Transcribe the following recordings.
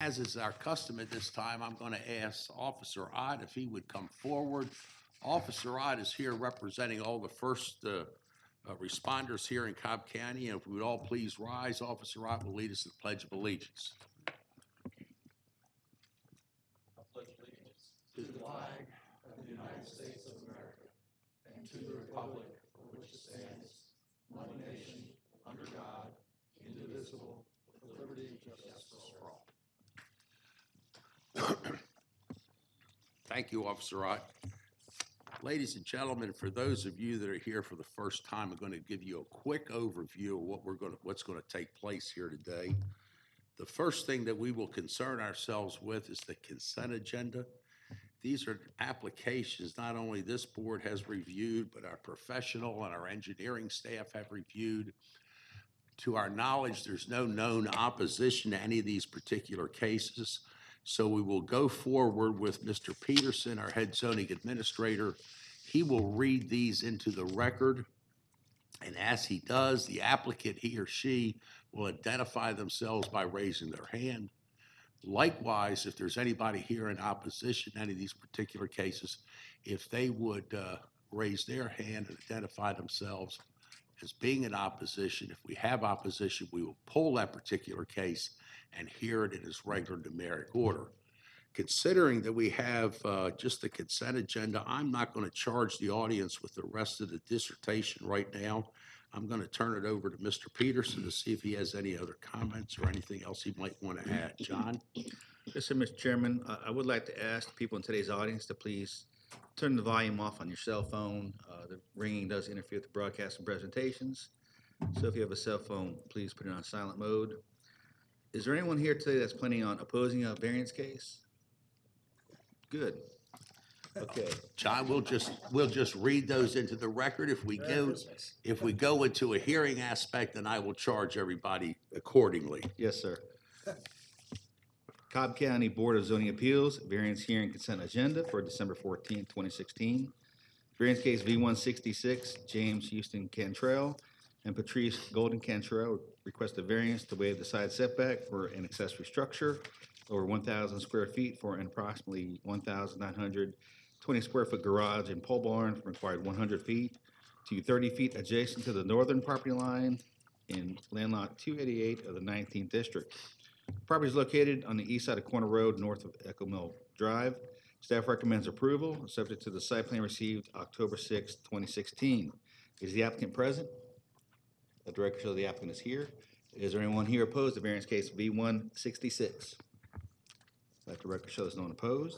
As is our custom at this time, I'm going to ask Officer Ott if he would come forward. Officer Ott is here representing all the first responders here in Cobb County. And if we would all please rise, Officer Ott will lead us in the Pledge of Allegiance. To the flag of the United States of America and to the republic for which it stands, one nation, under God, indivisible, with liberty and justice for all. Thank you, Officer Ott. Ladies and gentlemen, for those of you that are here for the first time, I'm going to give you a quick overview of what's going to take place here today. The first thing that we will concern ourselves with is the consent agenda. These are applications not only this board has reviewed, but our professional and our engineering staff have reviewed. To our knowledge, there's no known opposition to any of these particular cases. So we will go forward with Mr. Peterson, our head zoning administrator. He will read these into the record. And as he does, the applicant, he or she, will identify themselves by raising their hand. Likewise, if there's anybody here in opposition to any of these particular cases, if they would raise their hand and identify themselves as being in opposition, if we have opposition, we will pull that particular case and hear it in its regular numeric order. Considering that we have just the consent agenda, I'm not going to charge the audience with the rest of the dissertation right now. I'm going to turn it over to Mr. Peterson to see if he has any other comments or anything else he might want to add. John? Yes, sir, Mr. Chairman. I would like to ask people in today's audience to please turn the volume off on your cell phone. The ringing does interfere with the broadcast and presentations. So if you have a cell phone, please put it on silent mode. Is there anyone here today that's planning on opposing a variance case? Good. Okay. John, we'll just read those into the record. If we go into a hearing aspect, then I will charge everybody accordingly. Yes, sir. Cobb County Board of Zoning Appeals, variance hearing consent agenda for December 14, 2016. Variance case V166, James Houston Cantrell and Patrice Golden Cantrell request a variance to waive the side setback for an accessory structure over 1,000 square feet for an approximately 1,920 square foot garage and pole barn required 100 feet to 30 feet adjacent to the northern property line in land lot 288 of the 19th district. Property is located on the east side of Corner Road, north of Echo Mill Drive. Staff recommends approval, subject to the site plan received October 6, 2016. Is the applicant present? The director shows the applicant is here. Is there anyone here opposed to variance case V166? Let the record show there's no one opposed.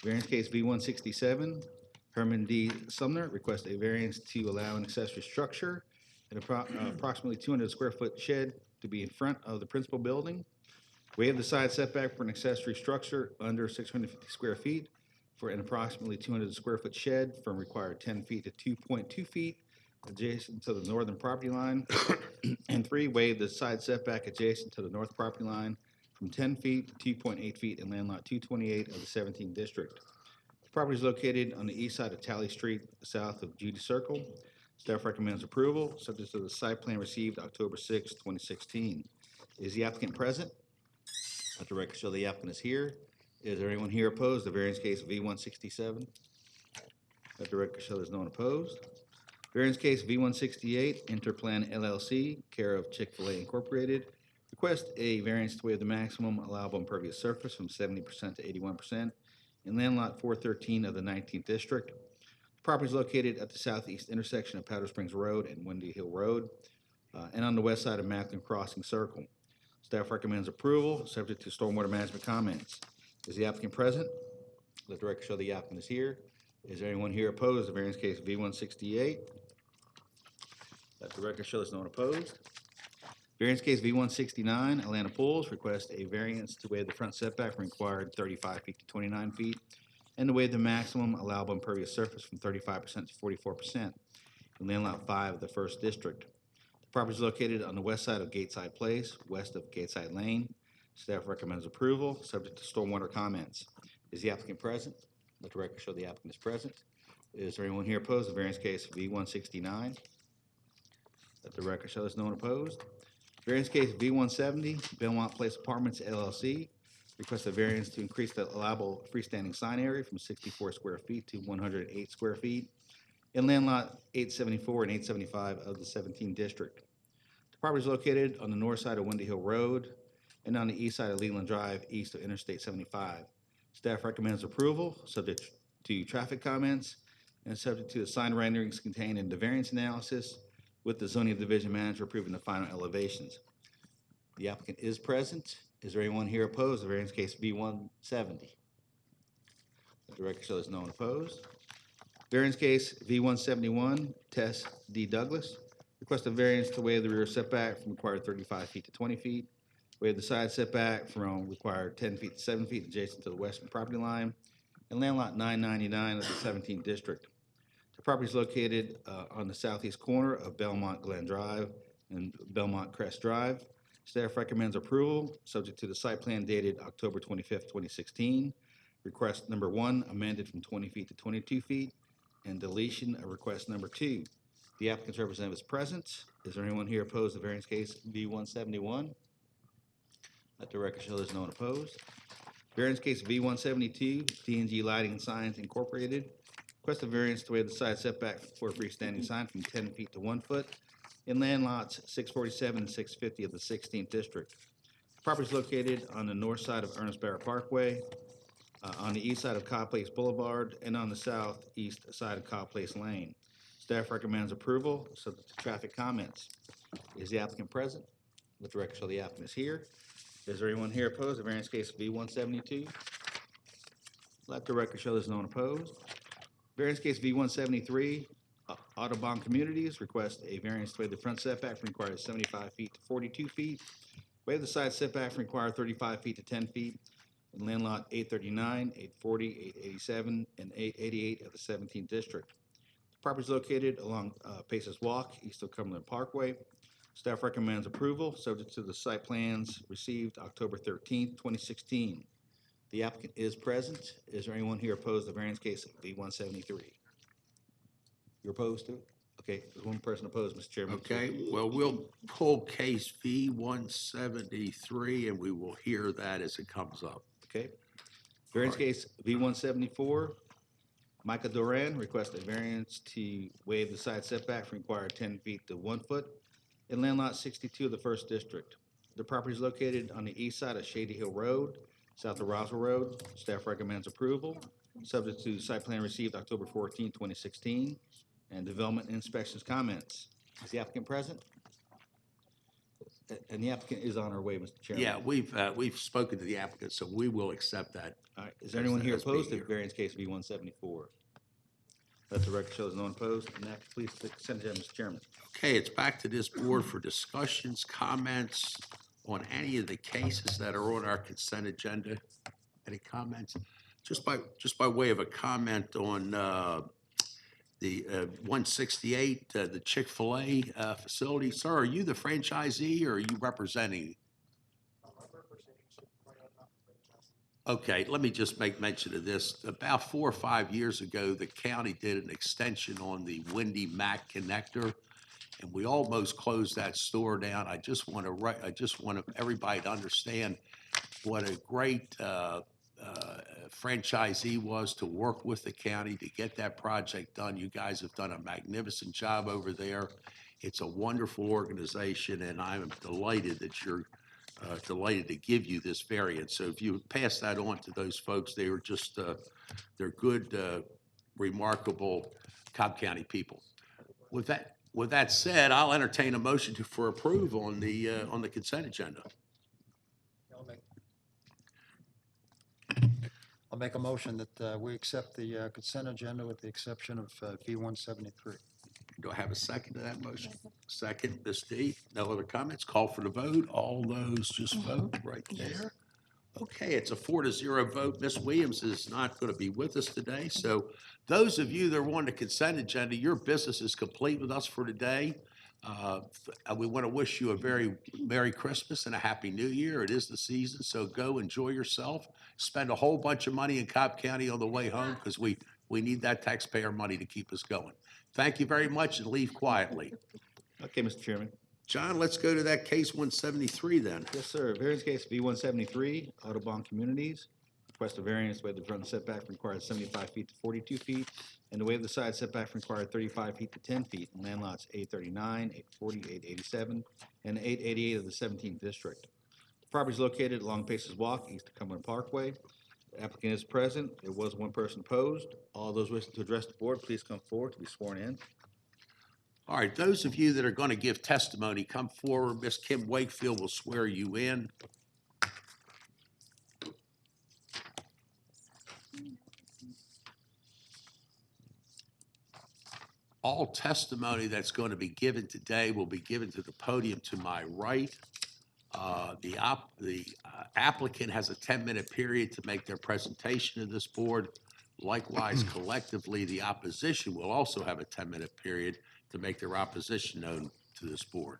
Variance case V167, Herman D. Sumner requests a variance to allow an accessory structure and approximately 200 square foot shed to be in front of the principal building. Waive the side setback for an accessory structure under 650 square feet for an approximately 200 square foot shed from required 10 feet to 2.2 feet adjacent to the northern property line. And 3, waive the side setback adjacent to the north property line from 10 feet to 2.8 feet in land lot 228 of the 17th district. The property is located on the east side of Talley Street, south of Judy Circle. Staff recommends approval, subject to the site plan received October 6, 2016. Is the applicant present? Let the record show the applicant is here. Is there anyone here opposed to variance case V167? Let the record show there's no one opposed. Variance case V168, Interplan LLC, care of Chick-fil-A Incorporated. Request a variance to waive the maximum allowable impervious surface from 70% to 81% in land lot 413 of the 19th district. The property is located at the southeast intersection of Powder Springs Road and Windy Hill Road, and on the west side of Macklin Crossing Circle. Staff recommends approval, subject to stormwater management comments. Is the applicant present? Let the record show the applicant is here. Is there anyone here opposed to variance case V168? Let the record show there's no one opposed. Variance case V169, Atlanta Pools request a variance to waive the front setback from required 35 feet to 29 feet and to waive the maximum allowable impervious surface from 35% to 44% in land lot 5 of the 1st district. The property is located on the west side of Gateside Place, west of Gateside Lane. Staff recommends approval, subject to stormwater comments. Is the applicant present? Let the record show the applicant is present. Is there anyone here opposed to variance case V169? Let the record show there's no one opposed. Variance case V170, Belmont Place Apartments LLC. request a variance to increase the allowable freestanding sign area from 64 square feet to 108 square feet in land lot 874 and 875 of the 17th district. The property is located on the north side of Windy Hill Road and on the east side of Leland Drive, east of Interstate 75. Staff recommends approval, subject to traffic comments and subject to the sign renderings contained in the variance analysis, with the zoning division manager approving the final elevations. The applicant is present. Is there anyone here opposed to variance case V170? Let the record show there's no one opposed. Variance case V171, Tess D. Douglas. Request a variance to waive the rear setback from required 35 feet to 20 feet. Waive the side setback from required 10 feet to 7 feet adjacent to the western property line. And land lot 999 of the 17th district. The property is located on the southeast corner of Belmont Glen Drive and Belmont Crest Drive. Staff recommends approval, subject to the site plan dated October 25th, 2016. Request number 1 amended from 20 feet to 22 feet, and deletion of request number 2. The applicant's representative is present. Is there anyone here opposed to variance case V171? Let the record show there's no one opposed. Variance case V172, D&G Lighting and Signs Incorporated. Request a variance to waive the side setback for a freestanding sign from 10 feet to 1 foot in land lots 647 and 650 of the 16th district. The property is located on the north side of Ernest Barrett Parkway, on the east side of Cobb Place Boulevard, and on the southeast side of Cobb Place Lane. Staff recommends approval, subject to traffic comments. Is the applicant present? Let the record show the applicant is here. Is there anyone here opposed to variance case V172? Let the record show there's no one opposed. Variance case V173, Audubon Communities request a variance to waive the front setback from required 75 feet to 42 feet. Waive the side setback from required 35 feet to 10 feet in land lot 839, 840, 887, and 888 of the 17th district. The property is located along Paces Walk, east of Cumberland Parkway. Staff recommends approval, subject to the site plans received October 13th, 2016. The applicant is present. Is there anyone here opposed to variance case V173? You're opposed to it? Okay, there's one person opposed, Mr. Chairman. Okay, well, we'll pull case V173 and we will hear that as it comes up. Okay. Variance case V174, Micah Duran requests a variance to waive the side setback from required 10 feet to 1 foot in land lot 62 of the 1st district. The property is located on the east side of Shady Hill Road, south of Roswell Road. Staff recommends approval, subject to site plan received October 14, 2016, and development inspections comments. Is the applicant present? And the applicant is on our way, Mr. Chairman. Yeah, we've spoken to the applicant, so we will accept that. All right, is there anyone here As being opposed to here. variance case V174? Let the record show there's no one opposed, and that completes the consent agenda, Mr. Chairman. Okay, it's back to this board for discussions, comments on any of the cases that are on our consent agenda. Any comments? Just by way of a comment on the 168, the Chick-fil-A facility. Sir, are you the franchisee or are you representing? Okay, let me just make mention of this. About 4 or 5 years ago, the county did an extension on the Windy Mac connector, and we almost closed that store down. I just want everybody to understand what a great franchisee was to work with the county to get that project done. You guys have done a magnificent job over there. It's a wonderful organization, and I'm delighted that you're delighted to give you this variance. So if you pass that on to those folks, they were just, they're good, remarkable Cobb County people. With that said, I'll entertain a motion for approval on the consent agenda. I'll make a motion that we accept the consent agenda with the exception of V173. Do I have a second to that motion? Second, Ms. D. No other comments? Call for the vote. All those just vote right there. Okay, it's a 4-0 vote. Ms. Williams is not going to be with us today. So those of you that are on the consent agenda, your business is complete with us for today. We want to wish you a very Merry Christmas and a Happy New Year. It is the season, so go enjoy yourself. Spend a whole bunch of money in Cobb County on the way home because we need that taxpayer money to keep us going. Thank you very much and leave quietly. Okay, Mr. Chairman. John, let's go to that case 173 then. Yes, sir. Variance case V-173, Audubon Communities. Request a variance to waive the front setback from required 75 feet to 42 feet, and to waive the side setback from required 35 feet to 10 feet in land lots 839, 840, 887, and 888 of the 17th district. The property is located along Paces Walk, east of Cumberland Parkway. The applicant is present. There was one person opposed. All those wishing to address the board, please come forward to be sworn in. All right, those of you that are going to give testimony, come forward. Miss Kim Wakefield will swear you in. All testimony that's going to be given today will be given to the podium to my right. The applicant has a 10-minute period to make their presentation to this board. Likewise, collectively, the opposition will also have a 10-minute period to make their opposition known to this board.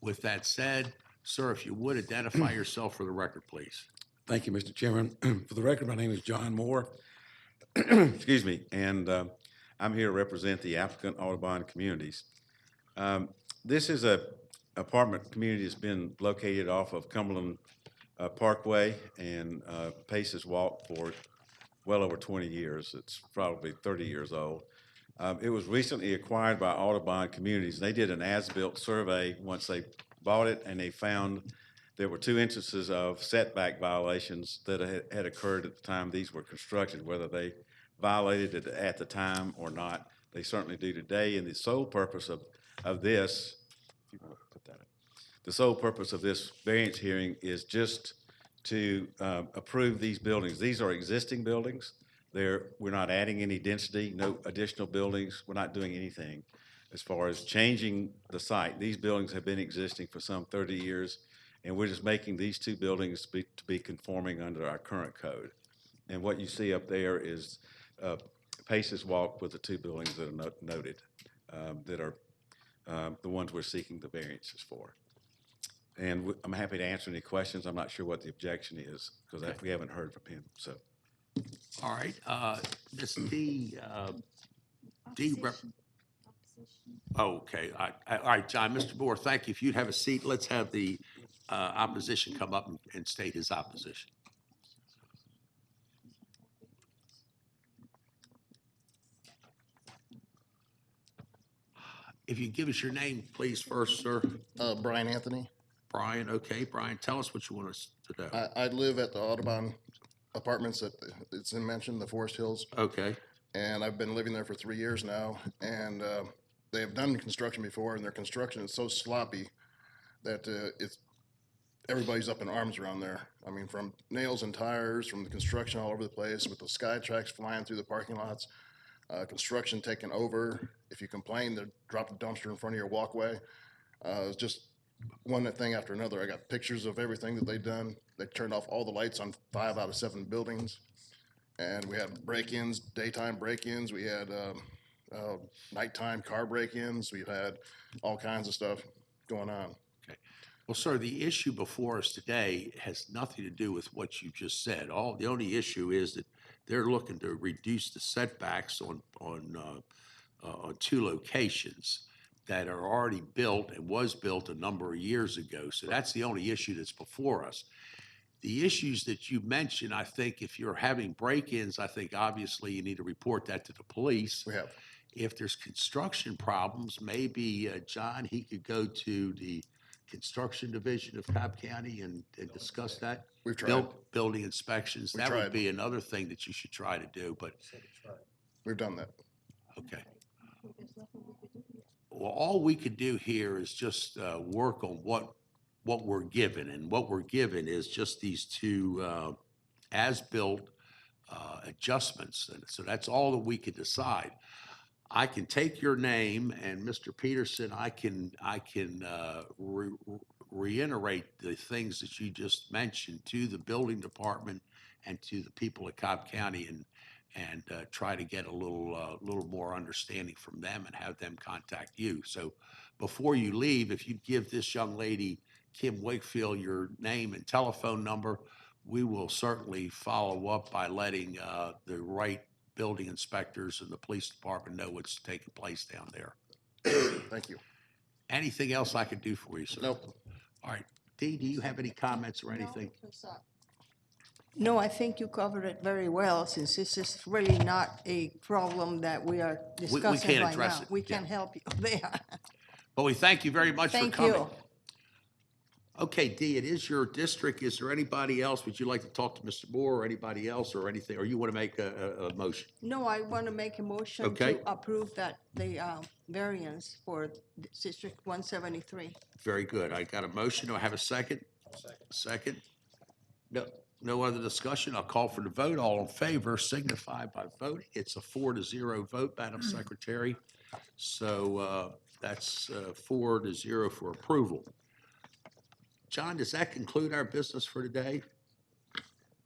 With that said, sir, if you would identify yourself for the record, please. Thank you, Mr. Chairman. For the record, my name is John Moore. Excuse me, and I'm here to represent the applicant Audubon Communities. This is a apartment community that's been located off of Cumberland Parkway and Paces Walk for well over 20 years. It's probably 30 years old. It was recently acquired by Audubon Communities. They did an as-built survey once they bought it, and they found there were 2 instances of setback violations that had occurred at the time these were constructed. Whether they violated it at the time or not, they certainly do today. And the sole purpose of this, if you want to put that in, the sole purpose of this variance hearing is just to approve these buildings. These are existing buildings. We're not adding any density, no additional buildings. We're not doing anything as far as changing the site. These buildings have been existing for some 30 years, and we're just making these 2 buildings to be conforming under our current code. And what you see up there is Paces Walk with the 2 buildings that are noted, that are the ones we're seeking the variances for. And I'm happy to answer any questions. I'm not sure what the objection is because we haven't heard from him. So, All right, Ms. D. Oh, okay. All right, John. Mr. Moore, thank you. If you'd have a seat, let's have the opposition come up and state his opposition. If you give us your name, please, first, sir. Brian Anthony. Brian, okay. Brian, tell us what you want us to do. I live at the Audubon Apartments that it's in mentioned, the Forest Hills, Okay, and I've been living there for 3 years now. And they have done construction before, and their construction is so sloppy that everybody's up in arms around there. I mean, from nails and tires, from the construction all over the place, with the sky tracks flying through the parking lots, construction taking over. If you complain, they drop a dumpster in front of your walkway. It's just one thing after another. I got pictures of everything that they've done. They turned off all the lights on 5 out of 7 buildings. And we had break-ins, daytime break-ins. We had nighttime car break-ins. We've had all kinds of stuff going on. okay. Well, sir, the issue before us today has nothing to do with what you just said. The only issue is that they're looking to reduce the setbacks on 2 locations that are already built and was built a number of years ago. So that's the only issue that's before us. The issues that you mentioned, I think if you're having break-ins, I think obviously you need to report that to the police. We have. If there's construction problems, maybe, John, he could go to the construction division of Cobb County and discuss that. We've tried. Building inspections, We that would tried. be another thing that you should try to do, but, We've done that. okay. Well, all we could do here is just work on what we're given, and what we're given is just these 2 as-built adjustments, and so that's all that we could decide. I can take your name, and Mr. Peterson, I can reiterate the things that you just mentioned to the building department and to the people of Cobb County, and try to get a little more understanding from them and have them contact you. So before you leave, if you give this young lady, Kim Wakefield, your name and telephone number, we will certainly follow up by letting the right building inspectors and the police department know what's taking place down there. Thank you. Anything else I could do for you, sir? Nope. All right. Dee, do you have any comments or anything? No, I think you covered it very well, since this is really not a problem that we are discussing can't right address now. it, We yeah. can help you there. Well, we thank you very much for Thank coming. you. Okay, Dee, it is your district. Is there anybody else? Would you like to talk to Mr. Moore or anybody else or anything? Or you want to make a motion? No, I want to make a motion Okay. to approve that, the variance for District 173. Very good. I got a motion. Do I have a second? Second. No other discussion. I'll call for the vote. All in favor signify by voting. It's a 4-0 vote, Madam Secretary. So that's 4-0 for approval. John, does that conclude our business for today?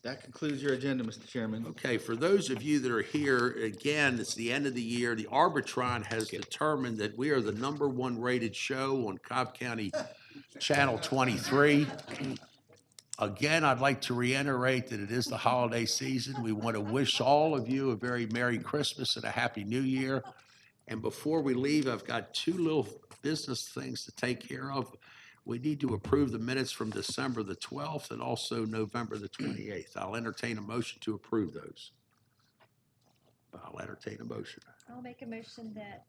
That concludes your agenda, Mr. Chairman. Okay, for those of you that are here, again, it's the end of the year. The Arbitron has determined that we are the #1 rated show on Cobb County Channel 23. Again, I'd like to reiterate that it is the holiday season. We want to wish all of you a very Merry Christmas and a Happy New Year. And before we leave, I've got 2 little business things to take care of. We need to approve the minutes from December the 12th and also November the 28th. I'll entertain a motion to approve those. I'll entertain a motion. I'll make a motion that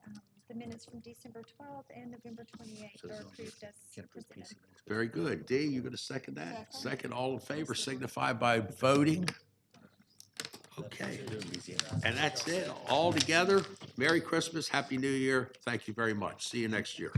the minutes from December 12th and November 28th are approved as presented. Very good. Dee, you going to second that? Second, all in favor signify by voting. Okay. And that's it. All together, Merry Christmas, Happy New Year. Thank you very much. See you next year.